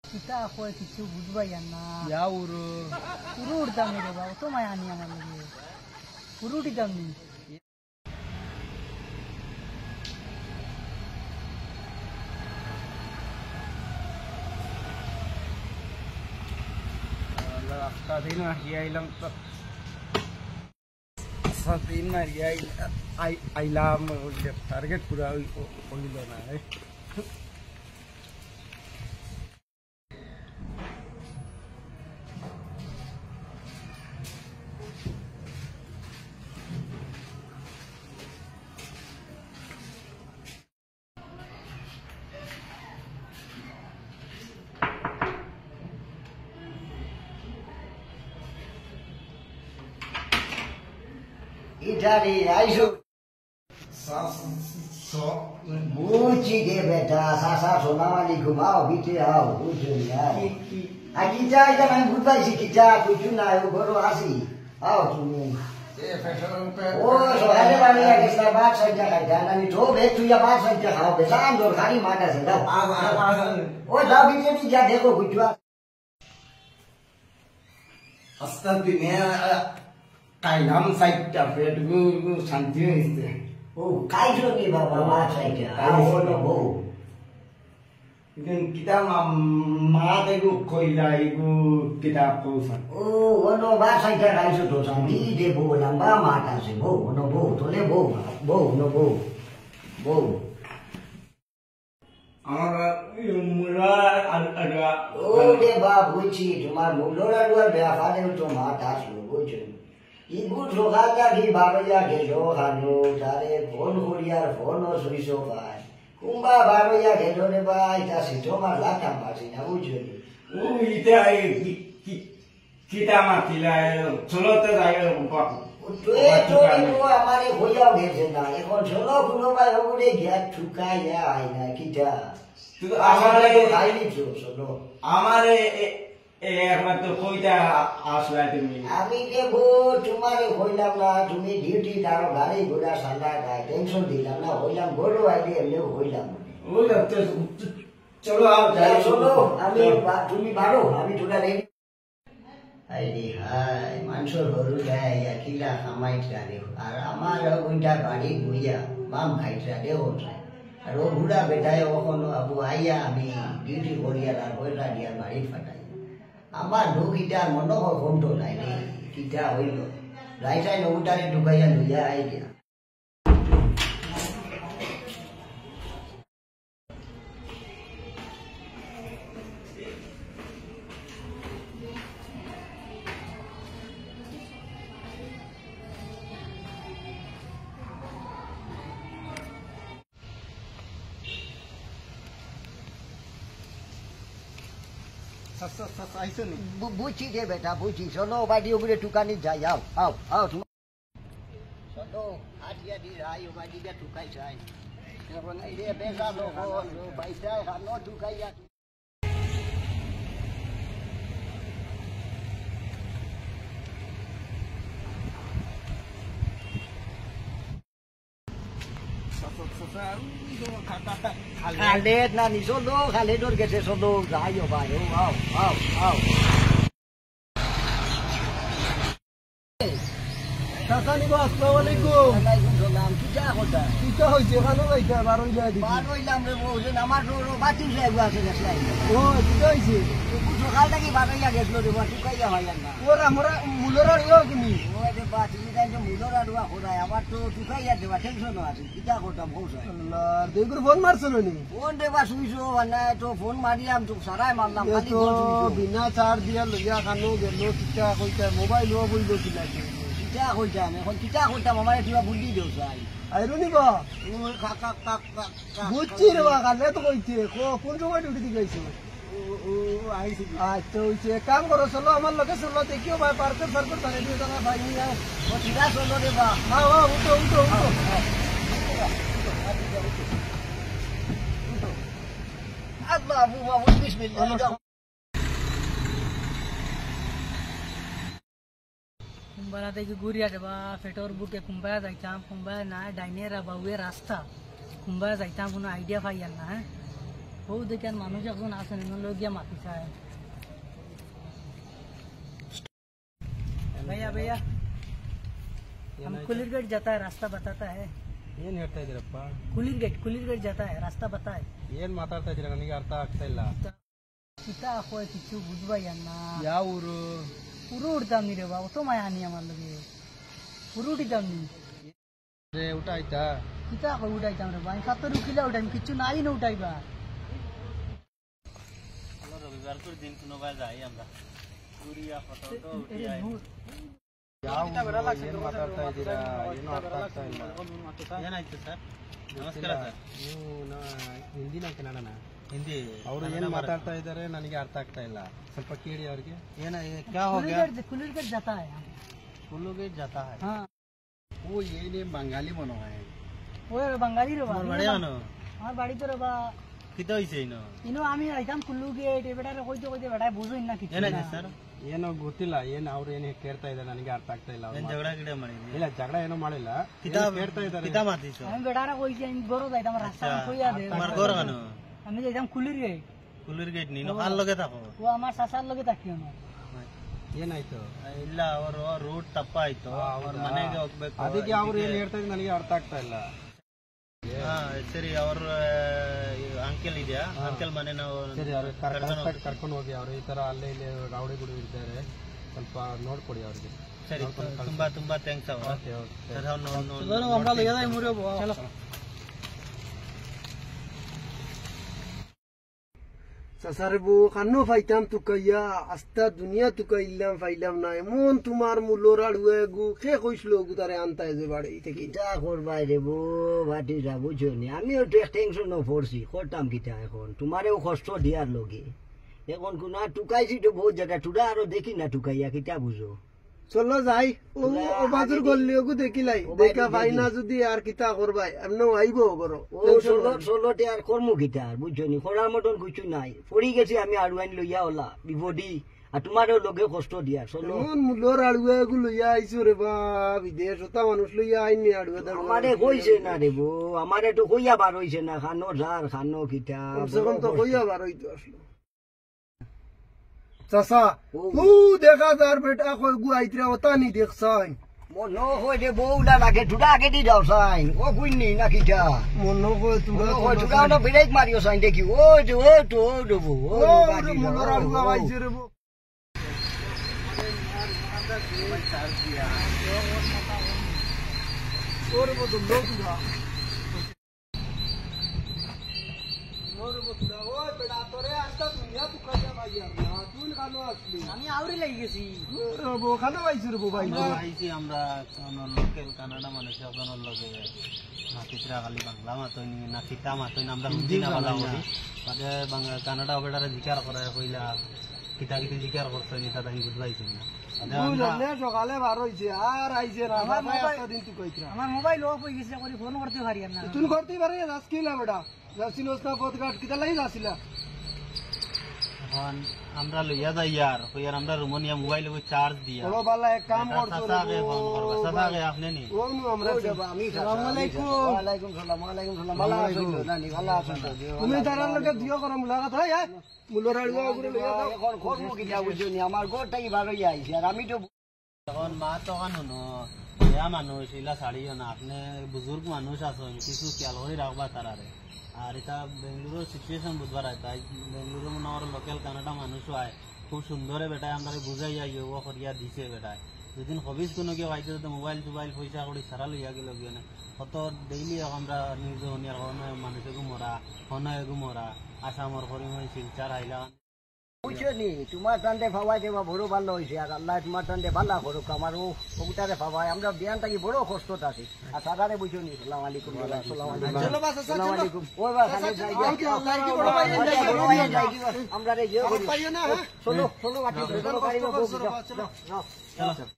কিতা কয় কিছু বুঝবাই না ಯಾವ ಊರು? পুরো উঠতাম রে বাবা তো মায়া আনি আমার লগে পুরো উঠিতাম নি রাস্তা দিন আইলাম তো দিন আইলাম টার্গেট পুরা হইল না इधर आइसो बुझी के बेटा सासा सोना वाली घुमाओ बीते आओ बुझो यार किचा इधर मैं बुझ पाई किचा कुछ ना हो घरो आसी आओ तुम ओ सोहाने वाले या किसका बात सज्जा का जाना नहीं तो बे तू या बात सज्जा खाओ बेटा अंदर खाली माटा से जाओ ओ जाओ बीते नहीं जा देखो कुछ हस्ता दिन কাইলাম সাইডটা পেট শান্তি হইছে ও কাইছো কি বাবা মা সাইডটা আর হলো বউ কিন্তু কিতা মা দেগু কইলা ইগু কিতা কইছা ও ওনো বা সাইডটা কাইছো তো শান্তি দে বউ লম্বা মাটা সে বউ ওনো বউ তোলে বউ বউ নো বউ বউ আমার মুলা আগা ও দে বা বুঝি তোমার মুলোরা দুয়ার ব্যাপারে তো মাটা শুরু বুঝছো ইগু ঠোকাটা কি বারইয়া গেল হানো তারে ফোন করিয়ার ফোনও সুইচ পায় কুম্বা বারইয়া গেল রে ভাই তা সিটো মার লাটা মারছি না বুঝলি ও ইটা কিটা মাতিলা চলতে যায় আমারে হইয়াও গেছে না এখন চলো কোনো ভাই ওরে গিয়া ঠুকাইয়া আই না কিটা আমারে খাইনি চলো আমারে একমাত্র কইটা আসলা তুমি আমি দেবো তোমারে হইলাম না তুমি ডিউটি তারো গাড়ি ঘোড়া সাদা গায়ে টেনশন দিলাম না হইলাম বড় আইডি এমনি হইলাম চলো চলো আমি তুমি পারো আমি তোরা রেডি আইডি হাই মানুষের গরু যায় কিলা খামাইটা রে আর আমার ওইটা গাড়ি ঘুরিয়া বাম খাইটা দেও আর ও বুড়া বেটায় ওখানে আবু আইয়া আমি ডিউটি করিয়া আর পয়সা দিয়া বাড়ি ফাটাই আমার ঢুকিটা মনে হয় ফোনটো নাই রে কিটা হইল রাইটাই নৌটারে ঢুকাইয়া লইয়া আই দিয়া বুঝছি রে বেটা বুঝছি চলো বাড়ি ওগুলো টুকানি যাই আও আও আও চলো আটিয়া দি রাই ও বাড়ি দিয়ে টুকাই যাই এখন এই রে বেজা লোক বাইসায় হানো টুকাইয়া খালেদ না নি চলো খালেদর গেছে চলো যাই ও ভাই ও আও আও আও কাকানি গো আসসালামু আলাইকুম ওয়ালাইকুম সালাম কিটা কথা কিটা হইছে খানো লাইটা বারণ যায় দিছি বার হইলাম রে বউ যে আমার বাতি যাইবো আছে গেছে ও কিটা হইছে সকাল থেকে বারইয়া গেছিল রে বাতি কইয়া হয় না ওরা আমরা মুলরা ইও কিনি ওই যে বাতি যাই যে মুলরা দুয়া খোদায় আবার তো টুকাইয়া দেবা টেনশন আছে কিটা কথা বউ আল্লাহ দেগুর ফোন মারছিল নি ফোন দেবা সুইছো না তো ফোন মারিলাম তো সারাই মারলাম খালি তো ফোন সুইছো বিনা চার্জ দিয়া লইয়া খানো গেল কিটা কইতা মোবাইল ও বইল কিলা কিটা কইতাম এখন কিটা কইতাম আমার কিবা বুদ্ধি দেও চাই আইরনি গো বুঝছি রে বা কালে তো কইছে কোন সময় ডিউটি দি গইছো আচ্ছা হইছে কাম করো চলো আমার লগে চলো দেখিও ভাই পার্কের সার্কেল তারে দিয়ে টাকা ভাই নিয়ে কিটা চলো রে বা হ্যাঁ উঠো উঠো উঠো আল্লাহ আবু বাবু বিসমিল্লাহ কুম্বারা থেকে ঘুরিয়া যাবা পেটর বুকে কুম্বায়া যাইতাম কুম্বায়া না ডাইনে বাউয়ে রাস্তা কুম্বায়া যাইতাম কোনো আইডিয়া পাইয়ার না ও দেখেন মানুষ এখন আসেন লোক গিয়া মাতি চায় भैया भैया हम कुलीर गेट जाता है रास्ता बताता है ಏನ್ ಹೇಳ್ತಾ ಇದೀರಪ್ಪ कुलीर गेट जाता है रास्ता बताए ಏನ್ ಮಾತಾಡ್ತಾ ಇದೀರ ನನಗೆ ಅರ್ಥ ಆಗ್ತಾ ಇಲ್ಲ किता कोई किच्छु बुझबाई अन्ना ಯಾವ ಊರು पुरु उड़ताम नी रे बाबू तो माया नहीं हमार लगे पुरु उड़ताम नी ಊಟ ಆಯ್ತಾ किता को उड़ाइताम रे भाई 70 किलो उठाइम किच्छु नाई न उठाइबा रविवार को दिन सुनो बाय जाई हमरा पूरिया फोटो तो अरे नूर ಏನ್ ಮಾತಾಡ್ತಾ ಇದೀರಾ ಏನು ಅರ್ಥ ಆಗ್ತಾ ಇಲ್ಲ ಏನಾಯ್ತು ಸರ್ ನಮಸ್ಕಾರ ಸರ್ ನೀವು ಹಿಂದಿನ ಕನ್ನಡನ ಹಿಂದಿ ಅವರು ಏನ್ ಮಾತಾಡ್ತಾ ಇದ್ದಾರೆ ನನಗೆ ಅರ್ಥ ಆಗ್ತಾ ಇಲ್ಲ ಸ್ವಲ್ಪ ಕೇಳಿ ಅವ್ರಿಗೆ ಏನ क्या हो गया कुलीर गेट जाता है कुल्लू गेट जाता है हाँ वो ये बंगाली मनो है वो बंगाली रे बा बड़े आनो আমার বাড়ি তো রে বা कितो হইছে ইনো ಇನ್ನು আমি আইতাম ಕುಲ್ಲು ಗೇಟ್ ಎಬೇಡಾರೆ ಹೋಯ್ತು ಬೇಡ ಬೂಜು ಇನ್ನ ಕಿಚ್ಚು ಏನಾಯ್ತು ಸರ್ ಏನೋ ಗೊತ್ತಿಲ್ಲ ಏನ್ ಅವ್ರು ಏನ್ ಕೇಳ್ತಾ ಇದ್ದಾರೆ ನನಗೆ ಅರ್ಥ ಆಗ್ತಾ ಇಲ್ಲ ಅವ್ರು ಏನ್ ಜಗಳ ಗಿಡ ಮಾಡಿದ್ರಿ ಇಲ್ಲ ಜಗಳ ಏನೋ ಮಾಡಿಲ್ಲ ಕಿತಾ ಕೇಳ್ತಾ ಇದ್ದಾರೆ ಕಿತಾ ಮಾತಿಸು আমি বেড়ারা কইছি আমি গরো যাইতাম রাস্তা কইয়া দে তোমার ঘর আনো আমি যাইতাম কুলির গেট ಕುಲ್ಲೂರ್ ಗೇಟ್ ನೀನು ಕಾಲ್ ಲಗೆ ತಾಕೋ ও আমার সাসার লগে তাকিও না ಏನಾಯ್ತು ಇಲ್ಲ ಅವರು ರೂಟ್ ತಪ್ಪಾಯ್ತು ಅವ್ರ ಮನೆಗೆ ಹೋಗ್ಬೇಕು ಅದಕ್ಕೆ ಅವ್ರು ಏನ್ ಹೇಳ್ತಾ ಇದ್ದಾರೆ ನನಗೆ ಅರ್ಥ ಆಗ್ತಾ ಇಲ್ಲ ಹಾ ಸರಿ ಅವ್ರ ಅಂಕಲ್ ಇದೆಯಾ ಅಂಕಲ್ ಮನೆ ನಾವು ಸರಿ ಅವ್ರಿಗೆ ಕರ್ಕೊಂಡು ಹೋಗಿ ಅವ್ರು ಈ ತರ ಅಲ್ಲೇ ಇಲ್ಲಿ ರಾವಡಿ ಗುಡಿ ಇರ್ತಾರೆ ಸ್ವಲ್ಪ ನೋಡ್ಕೊಡಿ ಅವ್ರಿಗೆ ಸರಿ ತುಂಬಾ ತುಂಬಾ ಥ್ಯಾಂಕ್ಸ್ ಅವ್ರು ಓಕೆ ಓಕೆ ಸರ್ ಅವ್ನು আমরা লইয়া যাই মুরে চলো Sasarbo kanno faitam tukaya asta dunia tukailam failam na emon tumar mulor aduegu ke koislo gutare anta je bade ite কিটা করবাই দেব বাটি যাব জনি আমিও তো টেনশন পড়ছি করতাম কিটা এখন তোমারেও কষ্ট দিয়ার লগে এখন কোনা টুকাইছি তো বহুত জায়গা টুরা আরো দেখি না টুকাইয়া কিটা বুঝো চলো যাই ও বাজুর গল্লিওগু দেখিলাই দেখা ভাইনা যদি আর কিতা করবাই আমনো আইবো করো ও ষোলোতে আর কর্ম কিটা বুঝছো নি করার মতন কিছু নাই পড়ি গেছি আমি আড়ুয়াইন লইয়া ওলা বিপদি আর তোমারও লগে কষ্ট দিয়া চলো এমন মুলর আড়ুয়েগু লইয়া আইছো রে বা বিদেশ ওটা মানুষ লইয়া আইনি আড়ুয়ে দাঁড় আমারে কইছে না দেব আমারে তো কইয়া বার হইছে না খানো ঝার খানো কিটা সেরকম তো কইয়া বার হইতো আসলো চাচা ও দেখা যার বেটা কই গু আইতরা ওটা নি দেখছাই মনো হই দে বউলা লাগে টুডা আগে দি যাও সাইন ও কইনি না কিটা মনো কই তুরা ও টুডা না ব্রেক মারিও সাইন দেখি ও তো দেবো ও ও মুলর আড়ুয়া আইছে রে বো ওরে বদল লোকরা ওরে বদল ওই বেটা তোরে আস্তা দুনিয়া তুকাইয়া ভাইয়া না তুই কানো আসলি আমি আউরি লাগি গেছি ওরে বো খানো আইছে রে বো ভাই আইছি আমরা লোকাল কানাডা মানুষ আপনার লগে মাতিত্রা খালি বাংলা মাতইনি না কিতা মাতইনি আমরা হিন্দি না কথা বলি বাদে বাংলা কানাডা ওবেটারে জিকার করে কইলা কিতা কিতা জিকার করছনি তা তাই বুঝবাইছি না বুঝলে সকালে বার হইছে আর আইছে না আমার মোবাইল দিন তুই কইতরা আমার মোবাইল অফ হয়ে গেছে করি ফোন করতে পারি না তুই করতে পারে রাস্কিলা বেটা রাস্কিল ওস্তা পদঘাট কিতা লাগি যাছিলা এখন আমরা লইয়া যাই ইয়ার কইয়ার আমরা রুমনিয়া মোবাইল চার্জ দিয়া বড় বালা এক কাম করতো সাসাকে ফোন করবা সাসাকে আপনি নি ও নু আমরা আমি আসসালামু আলাইকুম ওয়ালাইকুম সালাম ভালো আছো নানি ভালো আছো তুমি তারার লগে দিও কর মুলাকাত হয় মুলর আড়ুয়া উপরে লইয়া যাও এখন কর্ম কিটা বুঝনি আমার গোটাই বার হইয়া আইছে আর আমি তো এখন মা তো কানুনো বেয়া মানুষ এলা ছাড়িও না আপনি বুজুর্গ মানুষ আছেন কিছু খেয়াল করে রাখবা তারারে আর এটা বেঙ্গালুরুর সিচুয়েশন বুঝবার হয় তাই বেঙ্গালুরু মনে আমার লোকাল কানাডা মানুষও হয় খুব সুন্দরে বেটায় আমরা বুঝাইয়া ইয়োগা করিয়া দিছে বেটায় দুদিন হবিস কোনো গিয়ে পাইতে তো মোবাইল টোবাইল পয়সা করে সারা লইয়া গেল গিয়ে কত ডেইলি আমরা নিউজ শুনিয়ার কারণে মানুষেগু মরা হনয়েগু মরা আসামর করিমই শিলচার আইলা বুঝনি তোমার টান্ডে ভাবাই দেবা বড় ভালো হয়েছে আর আল্লাহ তোমার টান্ডে ভালো করুক আমার ওটারে ভাবাই আমরা বিয়ান থাকি বড় কষ্ট আছে আর সাদারে বুঝনি সালাম আলাইকুম সালাম আলাইকুম ওই বাস আমরা রে চলো চলো